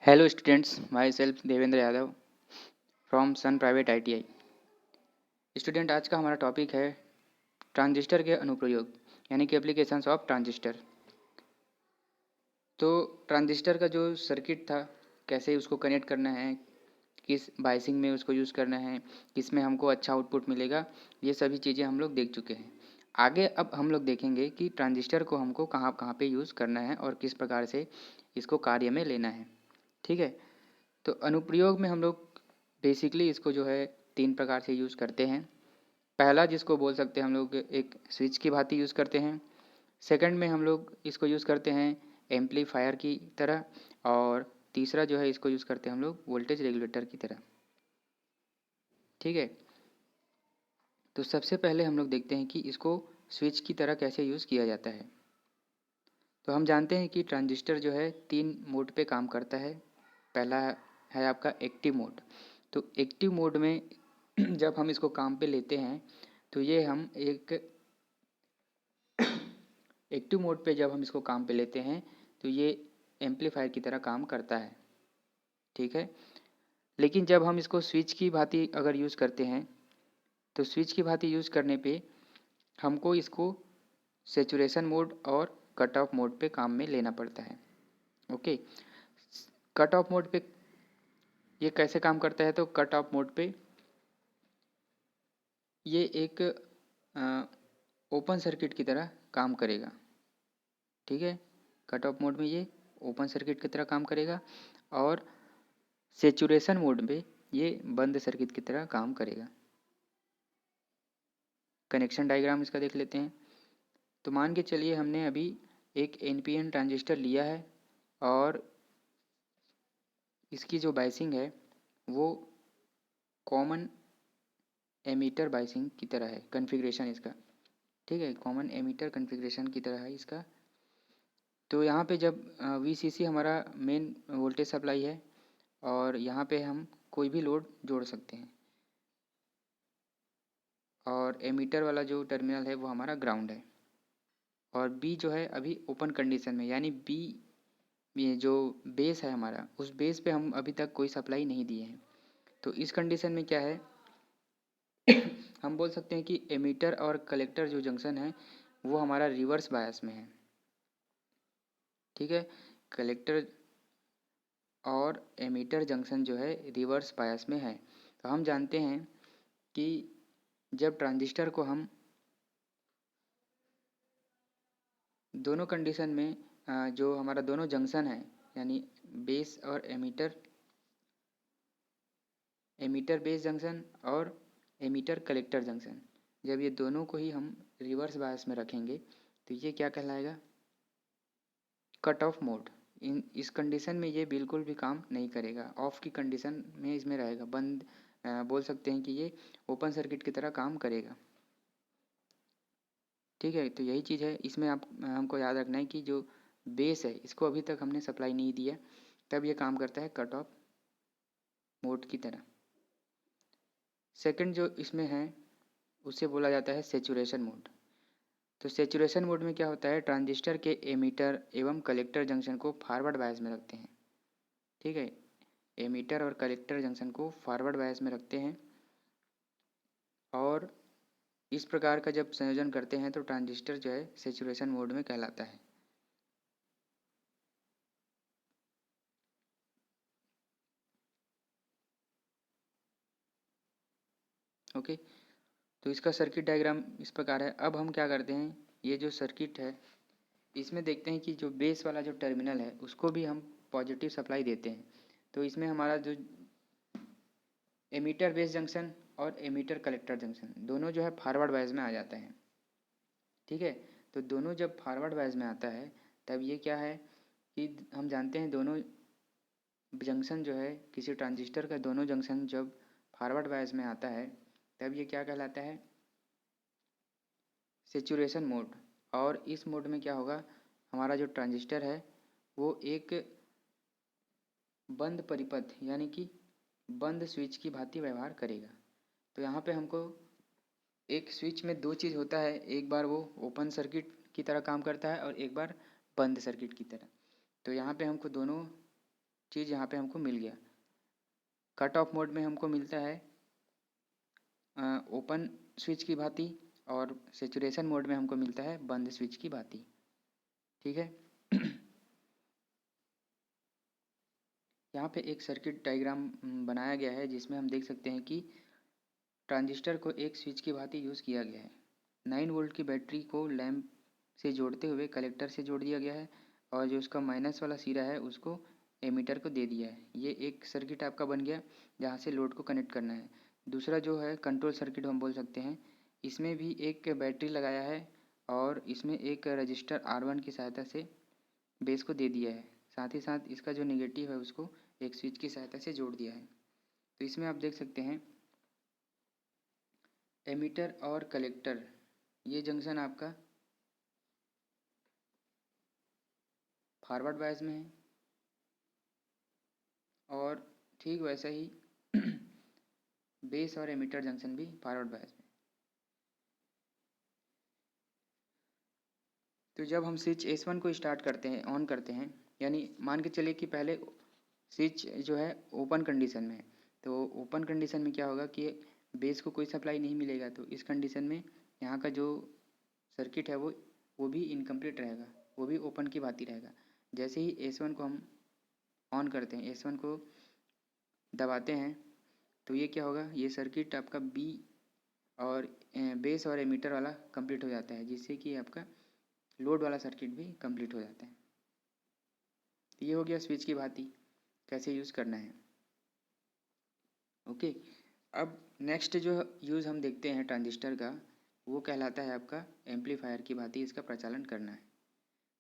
Hello students, myself Devendra Yadav from Sun private ITI। Student, आज का हमारा टॉपिक है ट्रांजिस्टर के अनुप्रयोग यानी कि एप्लीकेशंस ऑफ ट्रांजिस्टर। तो ट्रांजिस्टर का जो सर्किट था, कैसे उसको कनेक्ट करना है, किस बायसिंग में उसको यूज़ करना है, किस में हमको अच्छा आउटपुट मिलेगा, ये सभी चीज़ें हम लोग देख चुके हैं। आगे अब हम लोग देखेंगे कि ट्रांजिस्टर को हमको कहाँ कहाँ पे यूज़ करना है और किस प्रकार से इसको कार्य में लेना है। ठीक है। तो अनुप्रयोग में हम लोग बेसिकली इसको जो है 3 प्रकार से यूज़ करते हैं। पहला जिसको बोल सकते हैं हम लोग एक स्विच की भांति यूज़ करते हैं। सेकंड में हम लोग इसको यूज़ करते हैं एम्पलीफायर की तरह, और तीसरा जो है इसको यूज़ करते हैं हम लोग वोल्टेज रेगुलेटर की तरह। ठीक है। तो सबसे पहले हम लोग देखते हैं कि इसको स्विच की तरह कैसे यूज़ किया जाता है। तो हम जानते हैं कि ट्रांजिस्टर जो है 3 मोड पे काम करता है। पहला है आपका एक्टिव मोड। तो एक्टिव मोड में जब हम इसको काम पे लेते हैं तो ये हम एक एक्टिव मोड पे जब हम इसको काम पे लेते हैं तो ये एम्पलीफायर की तरह काम करता है। ठीक है। लेकिन जब हम इसको स्विच की भांति अगर यूज़ करते हैं तो स्विच की भांति यूज़ करने पे हमको इसको सेचुरेशन मोड और कट ऑफ मोड पे काम में लेना पड़ता है। ओके। कट ऑफ मोड पे ये कैसे काम करता है? तो कट ऑफ मोड पे ये एक ओपन सर्किट की तरह काम करेगा। ठीक है। कट ऑफ मोड में ये ओपन सर्किट की तरह काम करेगा और सेचुरेशन मोड में ये बंद सर्किट की तरह काम करेगा। कनेक्शन डायग्राम इसका देख लेते हैं। तो मान के चलिए हमने अभी एक NPN ट्रांजिस्टर लिया है और इसकी जो बायसिंग है वो कॉमन एमीटर बायसिंग की तरह है, कॉन्फ़िगरेशन इसका। ठीक है, कॉमन एमीटर कॉन्फ़िगरेशन की तरह है इसका। तो यहाँ पे जब VCC हमारा मेन वोल्टेज सप्लाई है और यहाँ पे हम कोई भी लोड जोड़ सकते हैं, और एमीटर वाला जो टर्मिनल है वो हमारा ग्राउंड है, और B जो है अभी ओपन कंडीशन में, यानी B ये जो बेस है हमारा, उस बेस पे हम अभी तक कोई सप्लाई नहीं दिए हैं। तो इस कंडीशन में क्या है हम बोल सकते हैं कि एमीटर और कलेक्टर जो जंक्शन है वो हमारा रिवर्स बायस में है। ठीक है। कलेक्टर और एमीटर जंक्शन जो है रिवर्स बायस में है। तो हम जानते हैं कि जब ट्रांजिस्टर को हम दोनों कंडीशन में जो हमारा दोनों जंक्शन है यानी बेस और एमीटर बेस जंक्शन और एमीटर कलेक्टर जंक्शन, जब ये दोनों को ही हम रिवर्स बायस में रखेंगे तो ये क्या कहलाएगा? Cut off mode. इस कंडीशन में ये बिल्कुल भी काम नहीं करेगा, ऑफ की कंडीशन में इसमें रहेगा, बंद बोल सकते हैं कि ये ओपन सर्किट की तरह काम करेगा। ठीक है। तो यही चीज़ है इसमें, आप हमको याद रखना है कि जो बेस है इसको अभी तक हमने सप्लाई नहीं दिया, तब ये काम करता है कट ऑफ मोड की तरह। सेकंड जो इसमें है उसे बोला जाता है सेचुरेशन मोड। तो सेचुरेशन मोड में क्या होता है, ट्रांजिस्टर के एमीटर एवं कलेक्टर जंक्शन को फॉरवर्ड बायस में रखते हैं। ठीक है। एमीटर और कलेक्टर जंक्शन को फॉरवर्ड बायस में रखते हैं, और इस प्रकार का जब संयोजन करते हैं तो ट्रांजिस्टर जो है सेचुरेशन मोड में कहलाता है। ओके। तो इसका सर्किट डायग्राम इस प्रकार है। अब हम क्या करते हैं, ये जो सर्किट है इसमें देखते हैं कि जो बेस वाला जो टर्मिनल है उसको भी हम पॉजिटिव सप्लाई देते हैं। तो इसमें हमारा जो एमीटर बेस जंक्शन और एमीटर कलेक्टर जंक्शन दोनों जो है फॉरवर्ड बायस में आ जाता है। ठीक है। तो दोनों जब फॉरवर्ड बायस में आता है तब ये क्या है कि हम जानते हैं दोनों जंक्शन जो है किसी ट्रांजिस्टर का, दोनों जंक्शन जब फॉरवर्ड बायस में आता है तब ये क्या कहलाता है? Saturation mode. और इस मोड में क्या होगा, हमारा जो ट्रांजिस्टर है वो एक बंद परिपथ यानी कि बंद स्विच की भांति व्यवहार करेगा। तो यहाँ पे हमको एक स्विच में दो चीज़ होता है, एक बार वो ओपन सर्किट की तरह काम करता है और एक बार बंद सर्किट की तरह। तो यहाँ पे हमको दोनों चीज़ यहाँ पे हमको मिल गया। कट ऑफ मोड में हमको मिलता है ओपन स्विच की भांति, और सेचुरेशन मोड में हमको मिलता है बंद स्विच की भांति। ठीक है। यहाँ पे एक सर्किट डायग्राम बनाया गया है जिसमें हम देख सकते हैं कि ट्रांजिस्टर को एक स्विच की भांति यूज़ किया गया है। 9 वोल्ट की बैटरी को लैंप से जोड़ते हुए कलेक्टर से जोड़ दिया गया है, और जो उसका माइनस वाला सिरा है उसको एमीटर को दे दिया है। ये एक सर्किट आपका बन गया जहाँ से लोड को कनेक्ट करना है। दूसरा जो है कंट्रोल सर्किट हम बोल सकते हैं, इसमें भी एक बैटरी लगाया है और इसमें एक रजिस्टर R1 की सहायता से बेस को दे दिया है। साथ ही साथ इसका जो नेगेटिव है उसको एक स्विच की सहायता से जोड़ दिया है। तो इसमें आप देख सकते हैं एमीटर और कलेक्टर, ये जंक्शन आपका फॉरवर्ड बायस में है, और ठीक वैसा ही बेस और एमीटर जंक्शन भी फॉरवर्ड बायस में। तो जब हम स्विच S1 को स्टार्ट करते हैं, ऑन करते हैं, यानी मान के चलिए कि पहले स्विच जो है ओपन कंडीशन में है, तो ओपन कंडीशन में क्या होगा कि बेस को कोई सप्लाई नहीं मिलेगा। तो इस कंडीशन में यहाँ का जो सर्किट है वो भी इनकम्प्लीट रहेगा, वो भी ओपन की भांति रहेगा। जैसे ही S1 को हम ऑन करते हैं, S1 को दबाते हैं, तो ये क्या होगा, ये सर्किट आपका बी और बेस और एमीटर वाला कंप्लीट हो जाता है, जिससे कि आपका लोड वाला सर्किट भी कंप्लीट हो जाता है। तो ये हो गया स्विच की भांति कैसे यूज़ करना है। ओके, अब नेक्स्ट जो यूज़ हम देखते हैं ट्रांजिस्टर का, वो कहलाता है आपका एम्पलीफायर की भांति इसका प्रचालन करना है।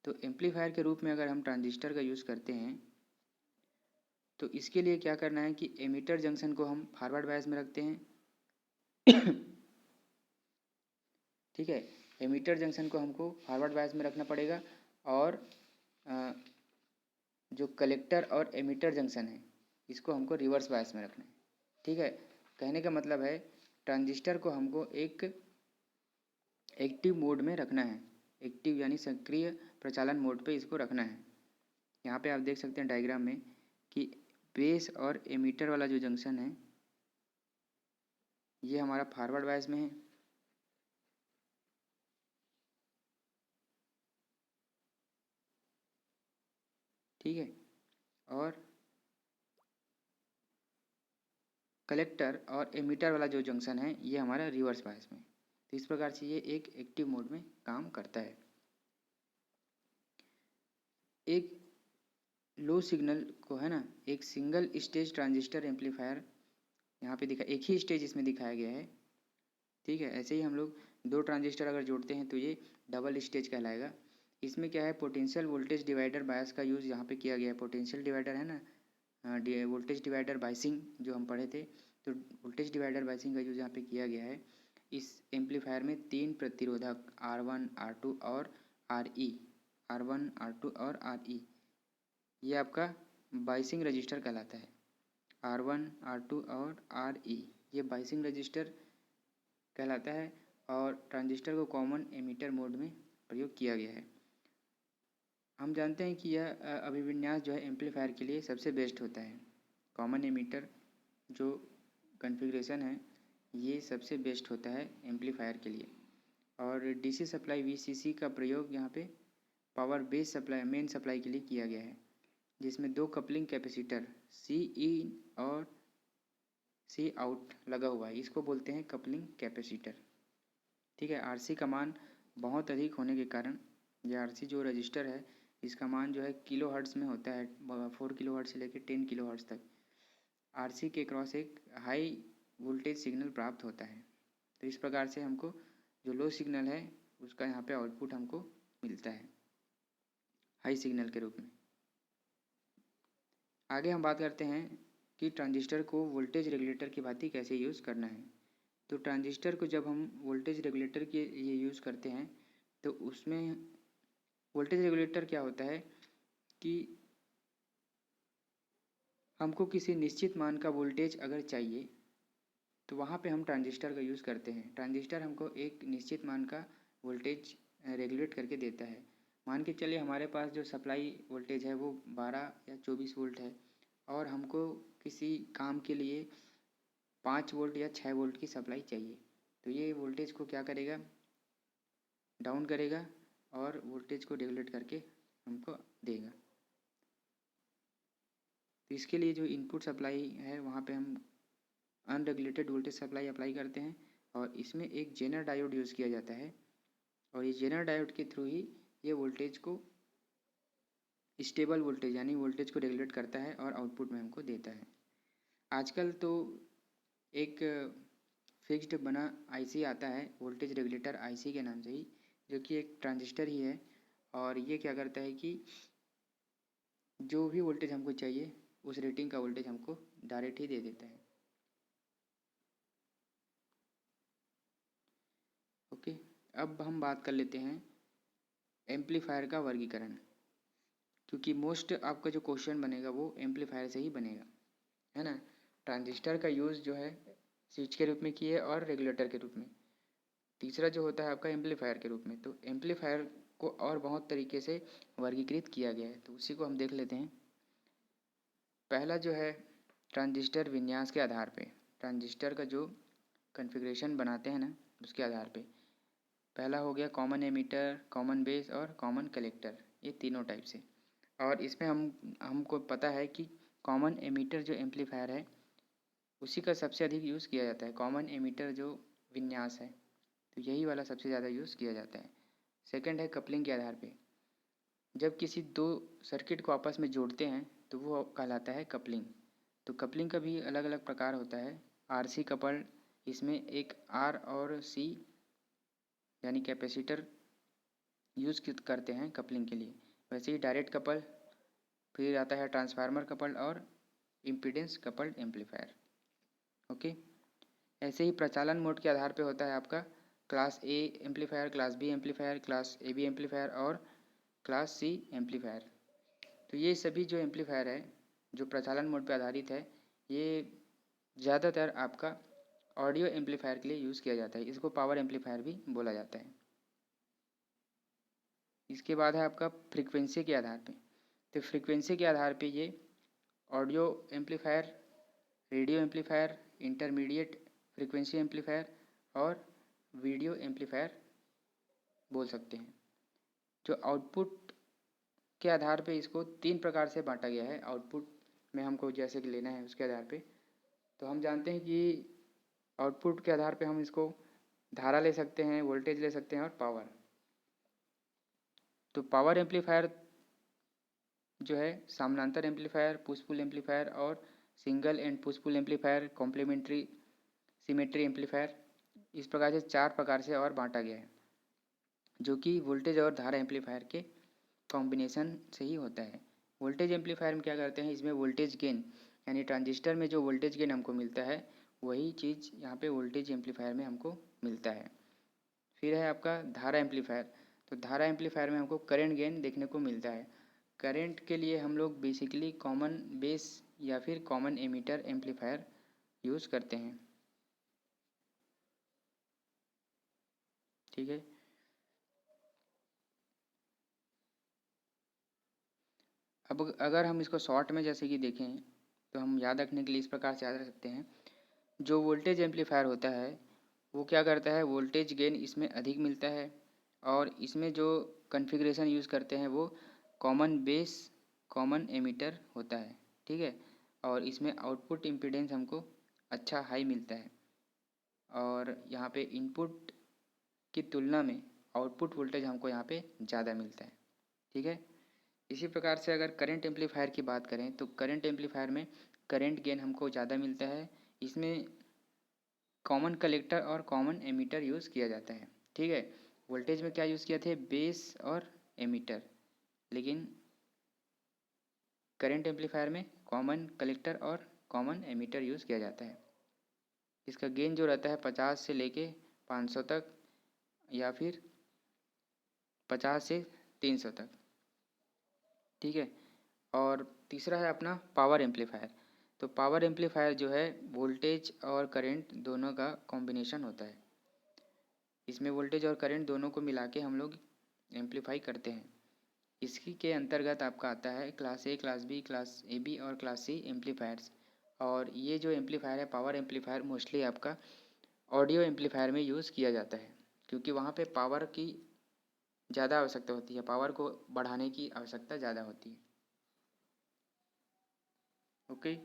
तो एम्पलीफायर के रूप में अगर हम ट्रांजिस्टर का यूज़ करते हैं, तो इसके लिए क्या करना है कि एमीटर जंक्शन को हम फॉरवर्ड बायस में रखते हैं। ठीक है, एमीटर जंक्शन को हमको फॉरवर्ड बायस में रखना पड़ेगा, और जो कलेक्टर और एमीटर जंक्शन है इसको हमको रिवर्स बायस में रखना है। ठीक है, कहने का मतलब है ट्रांजिस्टर को हमको एक एक्टिव मोड में रखना है, एक्टिव यानी सक्रिय प्रचालन मोड पे इसको रखना है। यहाँ पे आप देख सकते हैं डायग्राम में कि बेस और एमीटर वाला जो जंक्शन है ये हमारा फॉरवर्ड बायस में है, ठीक है, और कलेक्टर और एमीटर वाला जो जंक्शन है ये हमारा रिवर्स बायस में। तो इस प्रकार से ये एक एक्टिव मोड में काम करता है। एक लो सिग्नल को है ना, एक सिंगल स्टेज ट्रांजिस्टर एम्पलीफायर यहाँ पे एक ही स्टेज इसमें दिखाया गया है। ठीक है, ऐसे ही हम लोग दो ट्रांजिस्टर अगर जोड़ते हैं तो ये डबल स्टेज कहलाएगा। इसमें क्या है, पोटेंशियल वोल्टेज डिवाइडर बायस का यूज़ यहाँ पे किया गया है। पोटेंशियल डिवाइडर है ना, वोल्टेज डिवाइडर बायसिंग जो हम पढ़े थे, तो वोल्टेज डिवाइडर बायसिंग का यूज़ यहाँ पे किया गया है। इस एम्पलीफायर में 3 प्रतिरोधक R1, R2 और RE, R1, R2 और RE, ये आपका बायसिंग रजिस्टर कहलाता है। R1, R2 और RE ये बायसिंग रजिस्टर कहलाता है, और ट्रांजिस्टर को कॉमन एमीटर मोड में प्रयोग किया गया है। हम जानते हैं कि यह अभिविन्यास जो है एम्पलीफायर के लिए सबसे बेस्ट होता है। कॉमन एमीटर जो कॉन्फ़िगरेशन है ये सबसे बेस्ट होता है एम्पलीफायर के लिए। और डीसी सप्लाई VCC का प्रयोग यहाँ पे power base supply, main supply के लिए किया गया है, जिसमें दो कपलिंग कैपेसिटर Cin और सी आउट लगा हुआ है, इसको बोलते हैं कपलिंग कैपेसिटर। ठीक है, RC का मान बहुत अधिक होने के कारण ये RC जो रजिस्टर है इसका मान जो है किलो हर्ट्ज़ में होता है, 4 किलो हर्ट्ज़ से लेकर 10 किलो हर्ट्ज़ तक RC के क्रॉस एक हाई वोल्टेज सिग्नल प्राप्त होता है। तो इस प्रकार से हमको जो लो सिग्नल है उसका यहाँ पे आउटपुट हमको मिलता है हाई सिग्नल के रूप में। आगे हम बात करते हैं कि ट्रांजिस्टर को वोल्टेज रेगुलेटर की भांति कैसे यूज़ करना है। तो ट्रांजिस्टर को जब हम वोल्टेज रेगुलेटर के लिए यूज़ करते हैं तो उसमें वोल्टेज रेगुलेटर क्या होता है कि हमको किसी निश्चित मान का वोल्टेज अगर चाहिए तो वहाँ पे हम ट्रांजिस्टर का यूज़ करते हैं। ट्रांजिस्टर हमको एक निश्चित मान का वोल्टेज रेगुलेट करके देता है। मान के चलिए हमारे पास जो सप्लाई वोल्टेज है वो 12 या 24 वोल्ट है, और हमको किसी काम के लिए 5 वोल्ट या 6 वोल्ट की सप्लाई चाहिए, तो ये वोल्टेज को क्या करेगा, डाउन करेगा और वोल्टेज को रेगुलेट करके हमको देगा। तो इसके लिए जो इनपुट सप्लाई है वहाँ पे हम अनरेगुलेटेड वोल्टेज सप्लाई अप्लाई करते हैं और इसमें एक जेनर डायोड यूज़ किया जाता है और ये जेनर डायोड के थ्रू ही ये वोल्टेज को स्टेबल वोल्टेज यानी वोल्टेज को रेगुलेट करता है और आउटपुट में हमको देता है। आजकल तो एक फिक्स्ड बना आईसी आता है वोल्टेज रेगुलेटर आईसी के नाम से ही, जो कि एक ट्रांजिस्टर ही है और ये क्या करता है कि जो भी वोल्टेज हमको चाहिए उस रेटिंग का वोल्टेज हमको डायरेक्ट ही दे देता है। ओके, अब हम बात कर लेते हैं एम्पलीफायर का वर्गीकरण, क्योंकि मोस्ट आपका जो क्वेश्चन बनेगा वो एम्पलीफायर से ही बनेगा, है ना। ट्रांजिस्टर का यूज़ जो है स्विच के रूप में किए और रेगुलेटर के रूप में, तीसरा जो होता है आपका एम्पलीफायर के रूप में। तो एम्पलीफायर को और बहुत तरीके से वर्गीकृत किया गया है, तो उसी को हम देख लेते हैं। पहला जो है ट्रांजिस्टर विन्यास के आधार पे, ट्रांजिस्टर का जो कॉन्फ़िगरेशन बनाते हैं ना उसके आधार पे, पहला हो गया कॉमन एमिटर, कॉमन बेस और कॉमन कलेक्टर, ये तीनों टाइप से। और इसमें हमको पता है कि कॉमन एमिटर जो एम्पलीफायर है उसी का सबसे अधिक यूज़ किया जाता है। कॉमन एमिटर जो विन्यास है तो यही वाला सबसे ज़्यादा यूज़ किया जाता है। सेकंड है कपलिंग के आधार पे, जब किसी दो सर्किट को आपस में जोड़ते हैं तो वो कहलाता है कपलिंग। तो कपलिंग का भी अलग अलग प्रकार होता है। आरसी कपल्ड, इसमें एक आर और सी यानी कैपेसिटर यूज़ करते हैं कपलिंग के लिए। वैसे ही डायरेक्ट कपल, फिर आता है ट्रांसफार्मर कपल्ड और इम्पीडेंस कपल्ड एम्पलीफायर। ओके, ऐसे ही प्रचालन मोड के आधार पे होता है आपका class A amplifier, class B amplifier, class A B amplifier और क्लास सी एम्पलीफायर। तो ये सभी जो एम्पलीफायर है जो प्रचालन मोड पे आधारित है, ये ज़्यादातर आपका ऑडियो एम्पलीफायर के लिए यूज़ किया जाता है। इसको पावर एम्पलीफायर भी बोला जाता है। इसके बाद है आपका फ्रीक्वेंसी के आधार पे। तो फ्रीक्वेंसी के आधार पे ये audio amplifier, radio amplifier, intermediate frequency amplifier और वीडियो एम्पलीफायर बोल सकते हैं। जो आउटपुट के आधार पे इसको 3 प्रकार से बांटा गया है। आउटपुट में हमको जैसे कि लेना है उसके आधार पे, तो हम जानते हैं कि आउटपुट के आधार पे हम इसको धारा ले सकते हैं, वोल्टेज ले सकते हैं और पावर। तो पावर एम्पलीफायर जो है समानांतर एम्पलीफायर, पुश पुल एम्पलीफायर और single end push pull amplifier, complementary symmetry amplifier, इस प्रकार से 4 प्रकार से और बांटा गया है, जो कि वोल्टेज और धारा एम्पलीफायर के कॉम्बिनेशन से ही होता है। वोल्टेज एम्पलीफायर में क्या करते हैं, इसमें वोल्टेज गेन यानी ट्रांजिस्टर में जो वोल्टेज गेन हमको मिलता है वही चीज़ यहाँ पे वोल्टेज एम्पलीफायर में हमको मिलता है। फिर है आपका धारा एम्पलीफायर। तो धारा एम्पलीफायर में हमको करंट गेन देखने को मिलता है। करंट के लिए हम लोग बेसिकली कॉमन बेस या फिर कॉमन एमीटर एम्पलीफायर यूज़ करते हैं। ठीक है, अब अगर हम इसको शॉर्ट में जैसे कि देखें तो हम याद रखने के लिए इस प्रकार से याद रख सकते हैं। जो वोल्टेज एम्पलीफायर होता है वो क्या करता है, वोल्टेज गेन इसमें अधिक मिलता है और इसमें जो कॉन्फ़िगरेशन यूज़ करते हैं वो कॉमन बेस कॉमन एमीटर होता है। ठीक है, और इसमें आउटपुट इम्पीडेंस हमको अच्छा हाई मिलता है और यहाँ पे इनपुट की तुलना में आउटपुट वोल्टेज हमको यहाँ पे ज़्यादा मिलता है। ठीक है, इसी प्रकार से अगर करंट एम्पलीफायर की बात करें तो करंट एम्पलीफायर में करंट गेन हमको ज़्यादा मिलता है। इसमें कॉमन कलेक्टर और कॉमन एमीटर यूज़ किया जाता है। ठीक है, वोल्टेज में क्या यूज़ किया थे, बेस और एमीटर, लेकिन करंट एम्पलीफायर में कॉमन कलेक्टर और कॉमन एमीटर यूज़ किया जाता है। इसका गेन जो रहता है 50 से लेके 500 तक या फिर 50 से 300 तक। ठीक है, और तीसरा है अपना पावर एम्पलीफायर। तो पावर एम्पलीफायर जो है वोल्टेज और करंट दोनों का कॉम्बिनेशन होता है। इसमें वोल्टेज और करंट दोनों को मिला के हम लोग एम्पलीफाई करते हैं। इसकी के अंतर्गत आपका आता है class A, class B, class A B और क्लास सी एम्पलीफायर्स। और ये जो एम्पलीफायर है पावर एम्पलीफायर मोस्टली आपका ऑडियो एम्पलीफायर में यूज़ किया जाता है, क्योंकि वहाँ पे पावर की ज़्यादा आवश्यकता होती है, पावर को बढ़ाने की आवश्यकता ज़्यादा होती है। ओके।